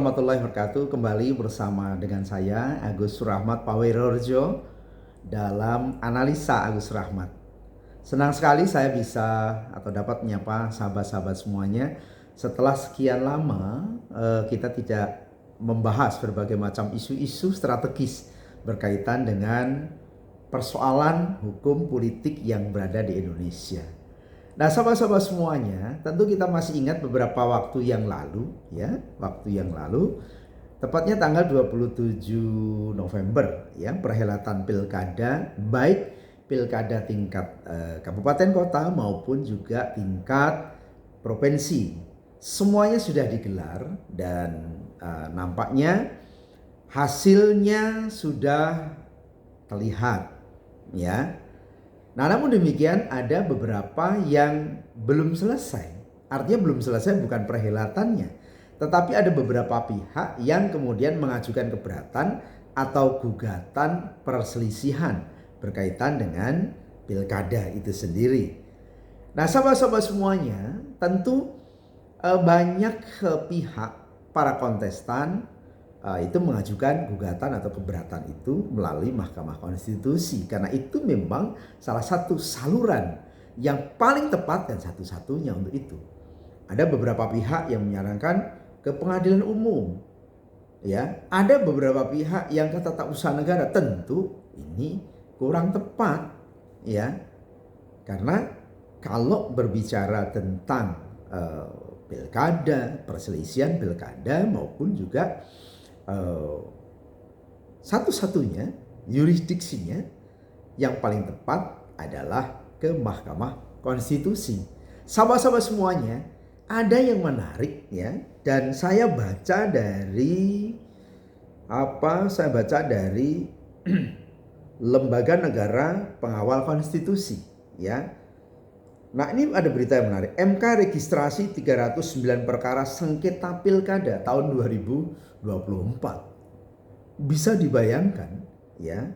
Warahmatullahi wabarakatuh. Kembali bersama dengan saya Agus Surahmat Pawirorjo dalam analisa Agus Rahmat. Senang sekali saya bisa atau dapat menyapa sahabat-sahabat semuanya setelah sekian lama kita tidak membahas berbagai macam isu-isu strategis berkaitan dengan persoalan hukum politik yang berada di Indonesia. Nah, sahabat-sahabat semuanya, tentu kita masih ingat beberapa waktu yang lalu, tepatnya tanggal 27 November, ya, perhelatan pilkada, baik pilkada tingkat kabupaten kota maupun juga tingkat provinsi. Semuanya sudah digelar dan nampaknya hasilnya sudah terlihat, ya. Nah, namun demikian ada beberapa yang belum selesai. Artinya belum selesai bukan perhelatannya, tetapi ada beberapa pihak yang kemudian mengajukan keberatan atau gugatan perselisihan berkaitan dengan pilkada itu sendiri. Nah, sahabat-sahabat semuanya, tentu banyak pihak para kontestan itu mengajukan gugatan atau keberatan itu melalui Mahkamah Konstitusi, karena itu memang salah satu saluran yang paling tepat dan satu-satunya untuk itu. Ada beberapa pihak yang menyarankan ke pengadilan umum, ya. Ada beberapa pihak yang ke tata usaha negara. Tentu ini kurang tepat, ya, karena kalau berbicara tentang pilkada, perselisihan pilkada maupun juga satu-satunya yurisdiksinya yang paling tepat adalah ke Mahkamah Konstitusi. Sahabat-sahabat semuanya, ada yang menarik, ya, dan saya baca dari Lembaga Negara Pengawal Konstitusi, ya. Nah, ini ada berita yang menarik. MK registrasi 309 perkara sengketa pilkada tahun 2024. Bisa dibayangkan, ya,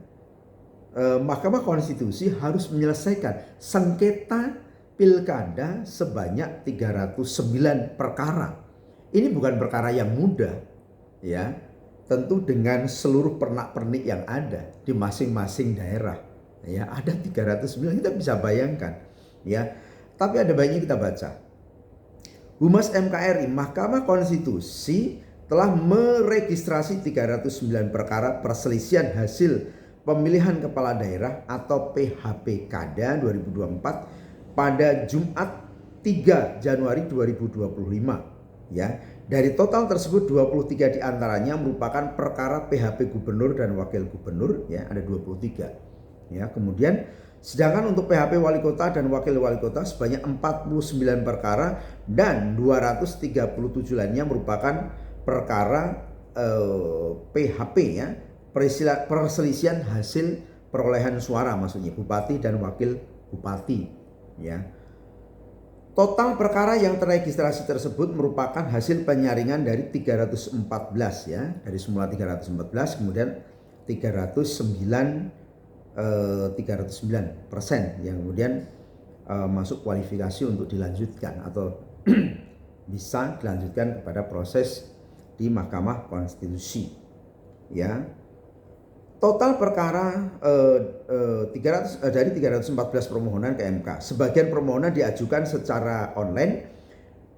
Mahkamah Konstitusi harus menyelesaikan sengketa pilkada sebanyak 309 perkara. Ini bukan perkara yang mudah, ya. Tentu dengan seluruh pernak-pernik yang ada di masing-masing daerah, ya, ada 309, kita bisa bayangkan, ya. Tapi ada baiknya kita baca. Humas MKRI, Mahkamah Konstitusi telah meregistrasi 309 perkara perselisihan hasil pemilihan kepala daerah atau PHPKada 2024 pada Jumat 3 Januari 2025, ya. Dari total tersebut 23 diantaranya merupakan perkara PHP gubernur dan wakil gubernur, ya, ada 23, ya. Kemudian sedangkan untuk PHP wali kota dan wakil wali kota sebanyak 49 perkara dan 237 lainnya merupakan perkara PHP, ya, perselisihan hasil perolehan suara, maksudnya bupati dan wakil bupati, ya. Total perkara yang terregistrasi tersebut merupakan hasil penyaringan dari 314, ya, dari semula 314 kemudian 309% yang kemudian masuk kualifikasi untuk dilanjutkan atau bisa dilanjutkan kepada proses di Mahkamah Konstitusi, ya. Total perkara dari 314 permohonan ke MK, sebagian permohonan diajukan secara online,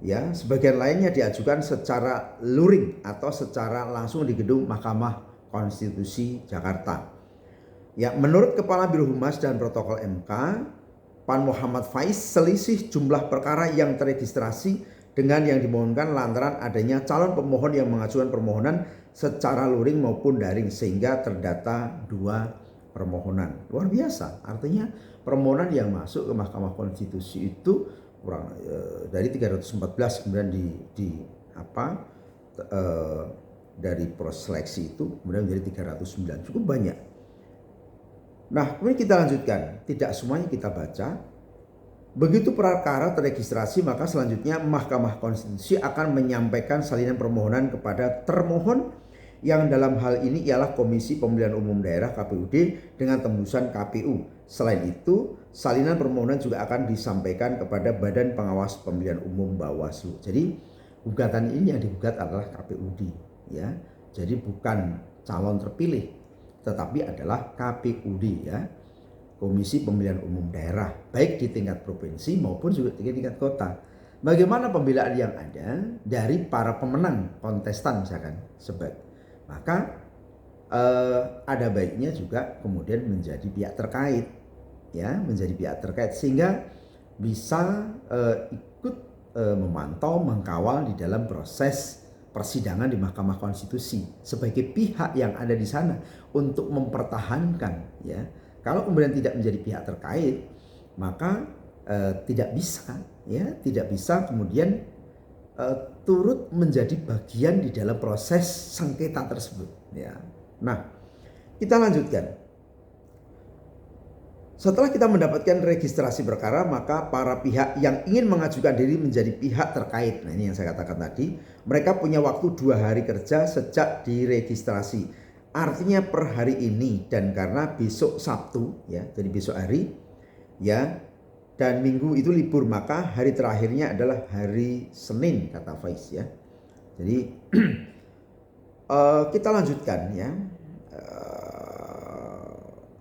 ya, sebagian lainnya diajukan secara luring atau secara langsung di gedung Mahkamah Konstitusi Jakarta. Ya, menurut Kepala Biro Humas dan Protokol MK, Pan Muhammad Faiz, selisih jumlah perkara yang terregistrasi dengan yang dimohonkan lantaran adanya calon pemohon yang mengajukan permohonan secara luring maupun daring sehingga terdata 2 permohonan. Luar biasa, artinya permohonan yang masuk ke Mahkamah Konstitusi itu kurang dari 314 kemudian dari proses seleksi itu kemudian menjadi 309, cukup banyak. Nah, kemudian kita lanjutkan, tidak semuanya kita baca. Begitu perkara terregistrasi, maka selanjutnya Mahkamah Konstitusi akan menyampaikan salinan permohonan kepada termohon yang dalam hal ini ialah Komisi Pemilihan Umum Daerah KPUD dengan tembusan KPU. Selain itu, salinan permohonan juga akan disampaikan kepada Badan Pengawas Pemilihan Umum Bawaslu. Jadi gugatan ini yang digugat adalah KPUD, ya. Jadi bukan calon terpilih, tetapi adalah KPUD ya, Komisi Pemilihan Umum Daerah, baik di tingkat provinsi maupun juga di tingkat kota. Bagaimana pembelaan yang ada dari para pemenang kontestan misalkan maka ada baiknya juga kemudian menjadi pihak terkait ya, menjadi pihak terkait sehingga bisa ikut memantau, mengkawal di dalam proses persidangan di Mahkamah Konstitusi sebagai pihak yang ada di sana untuk mempertahankan ya. Kalau kemudian tidak menjadi pihak terkait, maka tidak bisa kemudian turut menjadi bagian di dalam proses sengketa tersebut ya. Nah, kita lanjutkan. Setelah kita mendapatkan registrasi perkara, maka para pihak yang ingin mengajukan diri menjadi pihak terkait, nah ini yang saya katakan tadi, mereka punya waktu 2 hari kerja sejak diregistrasi. Artinya per hari ini, dan karena besok Sabtu ya, jadi besok hari ya, dan Minggu itu libur, maka hari terakhirnya adalah hari Senin kata Faiz ya. Jadi kita lanjutkan ya.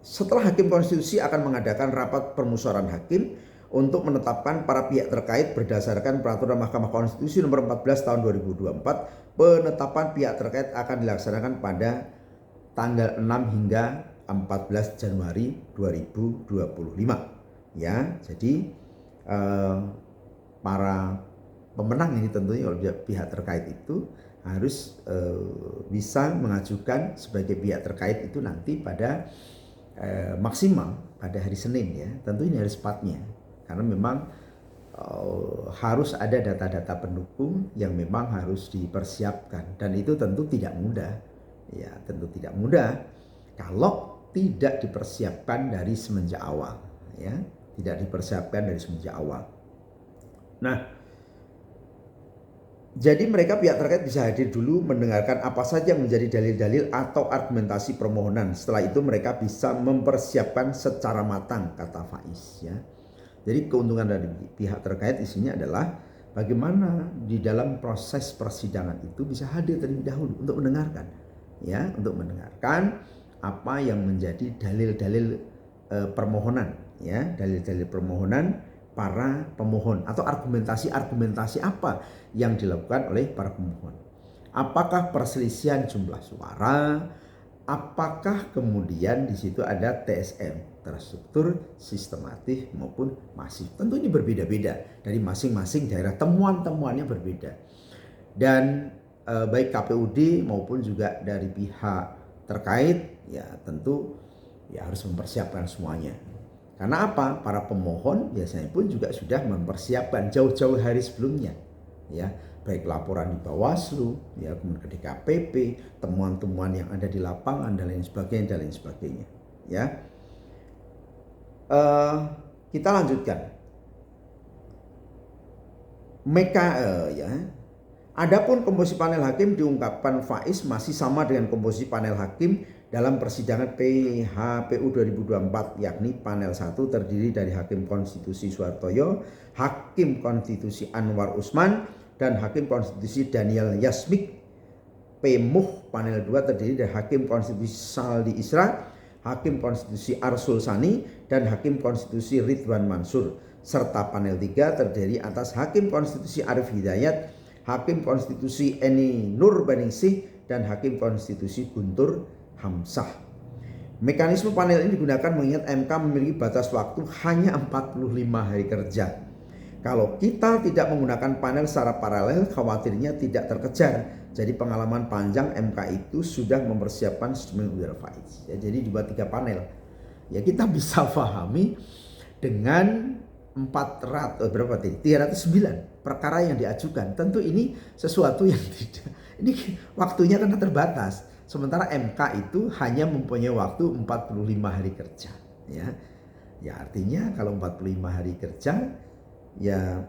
Setelah Hakim Konstitusi akan mengadakan rapat permusyawaratan hakim untuk menetapkan para pihak terkait berdasarkan Peraturan Mahkamah Konstitusi nomor 14 tahun 2024. Penetapan pihak terkait akan dilaksanakan pada tanggal 6 hingga 14 Januari 2025 ya. Jadi para pemenang ini tentunya oleh pihak terkait itu harus bisa mengajukan sebagai pihak terkait itu nanti pada maksimal pada hari Senin ya. Tentu ini harus sepatnya karena memang harus ada data-data pendukung yang memang harus dipersiapkan, dan itu tentu tidak mudah. Ya, tentu tidak mudah kalau tidak dipersiapkan dari semenjak awal ya, tidak dipersiapkan dari semenjak awal. Nah, jadi mereka pihak terkait bisa hadir dulu mendengarkan apa saja yang menjadi dalil-dalil atau argumentasi permohonan. Setelah itu mereka bisa mempersiapkan secara matang kata Faiz ya. Jadi keuntungan dari pihak terkait di sini adalah bagaimana di dalam proses persidangan itu bisa hadir terlebih dahulu untuk mendengarkan ya, untuk mendengarkan apa yang menjadi dalil-dalil permohonan ya, dalil-dalil permohonan para pemohon atau argumentasi-argumentasi apa yang dilakukan oleh para pemohon. Apakah perselisihan jumlah suara? Apakah kemudian di situ ada TSM, terstruktur, sistematis maupun masif? Tentu ini berbeda-beda dari masing-masing daerah, temuan-temuannya berbeda. Dan baik KPUD maupun juga dari pihak terkait ya tentu ya harus mempersiapkan semuanya. Karena apa? Para pemohon biasanya pun juga sudah mempersiapkan jauh-jauh hari sebelumnya ya, baik laporan di Bawaslu ya, kemudian ke DKPP, temuan-temuan yang ada di lapangan dan lain sebagainya ya. Kita lanjutkan. Ya. Adapun komposisi panel hakim diungkapkan Faiz masih sama dengan komposisi panel hakim dalam persidangan PHPU 2024, yakni panel 1 terdiri dari Hakim Konstitusi Suhartoyo, Hakim Konstitusi Anwar Usman, dan Hakim Konstitusi Daniel Yasmik. PMUH panel 2 terdiri dari Hakim Konstitusi Saldi Isra, Hakim Konstitusi Arsul Sani, dan Hakim Konstitusi Ridwan Mansur. Serta panel 3 terdiri atas Hakim Konstitusi Arif Hidayat, Hakim Konstitusi Eni Nurbaningsih, dan Hakim Konstitusi Guntur Hamzah. Mekanisme panel ini digunakan mengingat MK memiliki batas waktu hanya 45 hari kerja. Kalau kita tidak menggunakan panel secara paralel, khawatirnya tidak terkejar. Jadi pengalaman panjang MK itu sudah mempersiapkan sejumlah Faiz. Ya, jadi dibuat 3 panel. Ya kita bisa pahami dengan 309 perkara yang diajukan. Tentu ini sesuatu yang tidak, ini waktunya karena terbatas. Sementara MK itu hanya mempunyai waktu 45 hari kerja ya. Ya artinya kalau 45 hari kerja ya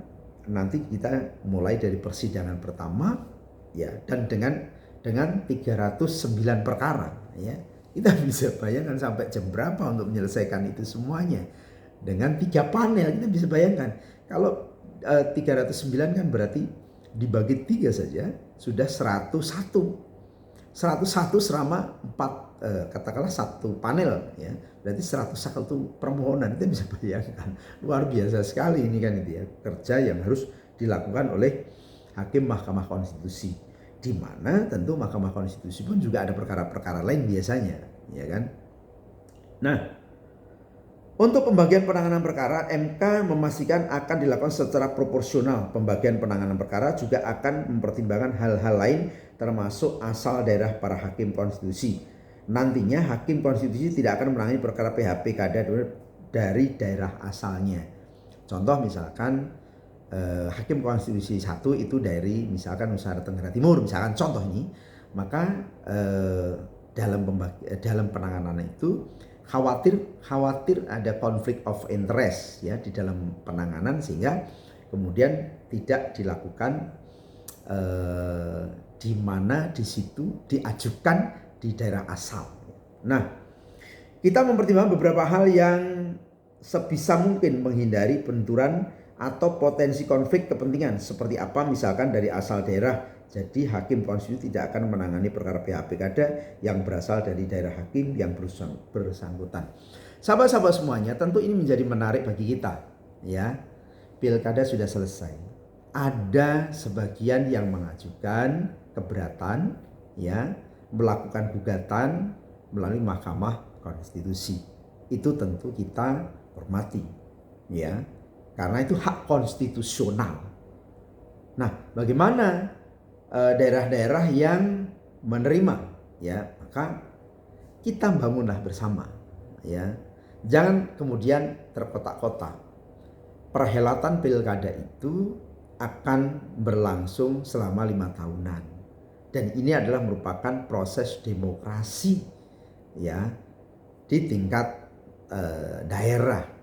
nanti kita mulai dari persidangan pertama ya, dan dengan 309 perkara ya. Kita bisa bayangkan sampai jam berapa untuk menyelesaikan itu semuanya. Dengan 3 panel kita bisa bayangkan kalau 309 kan berarti dibagi 3 saja sudah 101 101 selama 4 katakanlah satu panel ya. Berarti 101 permohonan, itu bisa bayangkan. Luar biasa sekali ini kan itu ya. Kerja yang harus dilakukan oleh hakim Mahkamah Konstitusi. Di mana tentu Mahkamah Konstitusi pun juga ada perkara-perkara lain biasanya, ya kan? Nah, untuk pembagian penanganan perkara, MK memastikan akan dilakukan secara proporsional. Pembagian penanganan perkara juga akan mempertimbangkan hal-hal lain termasuk asal daerah para hakim konstitusi. Nantinya hakim konstitusi tidak akan menangani perkara PHP kada dari daerah asalnya. Contoh misalkan hakim konstitusi 1 itu dari misalkan Nusa Tenggara Timur, misalkan contoh ini, maka dalam penanganan itu khawatir ada konflik of interest ya di dalam penanganan, sehingga kemudian tidak dilakukan di mana di situ diajukan di daerah asal. Nah, kita mempertimbangkan beberapa hal yang sebisa mungkin menghindari benturan atau potensi konflik kepentingan. Seperti apa misalkan dari asal daerah. Jadi hakim konstitusi tidak akan menangani perkara PHP kada yang berasal dari daerah hakim yang bersangkutan. Sahabat-sahabat semuanya, tentu ini menjadi menarik bagi kita ya. Pilkada sudah selesai. Ada sebagian yang mengajukan keberatan ya, melakukan gugatan melalui Mahkamah Konstitusi. Itu tentu kita hormati ya. Karena itu hak konstitusional. Nah, bagaimana daerah-daerah yang menerima ya, maka kita bangunlah bersama ya. Jangan kemudian terkotak-kotak. Perhelatan pilkada itu akan berlangsung selama 5 tahunan. Dan ini adalah merupakan proses demokrasi ya di tingkat daerah.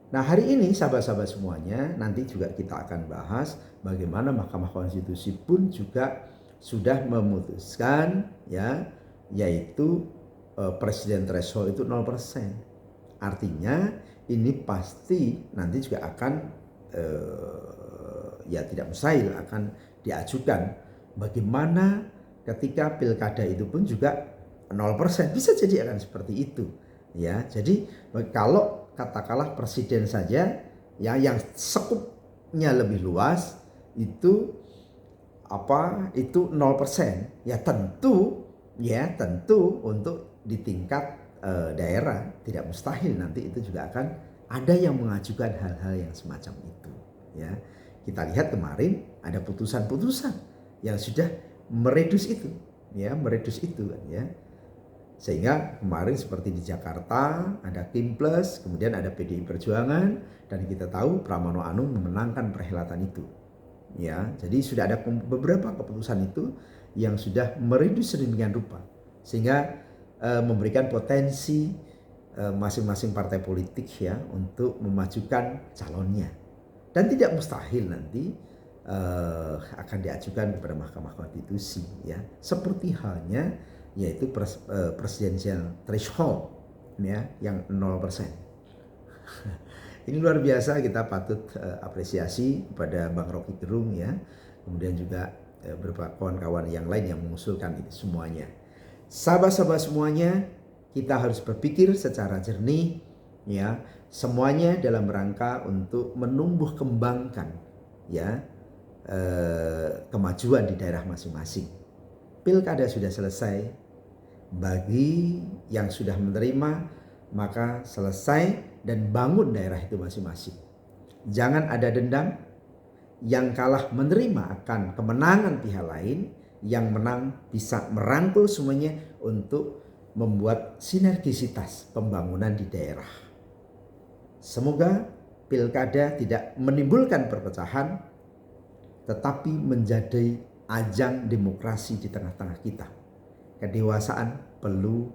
Nah, hari ini sahabat-sahabat semuanya, nanti juga kita akan bahas bagaimana Mahkamah Konstitusi pun juga sudah memutuskan ya, yaitu presiden threshold itu 0%. Artinya ini pasti nanti juga akan ya tidak mustahil akan diajukan. Bagaimana ketika pilkada itu pun juga 0%, bisa jadi akan seperti itu ya. Jadi kalau katakanlah presiden saja ya yang sekupnya lebih luas itu itu 0%, ya tentu untuk di tingkat daerah tidak mustahil nanti itu juga akan ada yang mengajukan hal-hal yang semacam itu ya. Kita lihat kemarin ada putusan-putusan yang sudah meredus itu ya, ya. Sehingga kemarin seperti di Jakarta ada Kim Plus, kemudian ada PDI Perjuangan, dan kita tahu Pramono Anung memenangkan perhelatan itu. Ya, jadi sudah ada beberapa keputusan itu yang sudah meredus sedemikian rupa, sehingga memberikan potensi masing-masing partai politik ya untuk memajukan calonnya, dan tidak mustahil nanti akan diajukan kepada Mahkamah Konstitusi ya, seperti halnya yaitu presidensial threshold ya yang 0%. Ini luar biasa, kita patut apresiasi kepada Bang Rocky Gerung ya, kemudian juga beberapa kawan-kawan yang lain yang mengusulkan ini semuanya. Sahabat-sahabat semuanya, kita harus berpikir secara jernih ya, semuanya dalam rangka untuk menumbuh kembangkan ya kemajuan di daerah masing-masing. Pilkada sudah selesai. Bagi yang sudah menerima, maka selesai dan bangun daerah itu masing-masing. Jangan ada dendam. Yang kalah menerima akan kemenangan pihak lain, yang menang bisa merangkul semuanya untuk membuat sinergisitas pembangunan di daerah. Semoga pilkada tidak menimbulkan perpecahan, tetapi menjadi ajang demokrasi di tengah-tengah kita. Kedewasaan perlu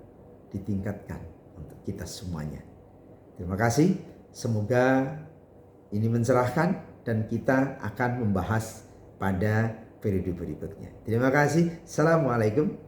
ditingkatkan untuk kita semuanya. Terima kasih. Semoga ini mencerahkan dan kita akan membahas pada periode berikutnya. Terima kasih. Assalamualaikum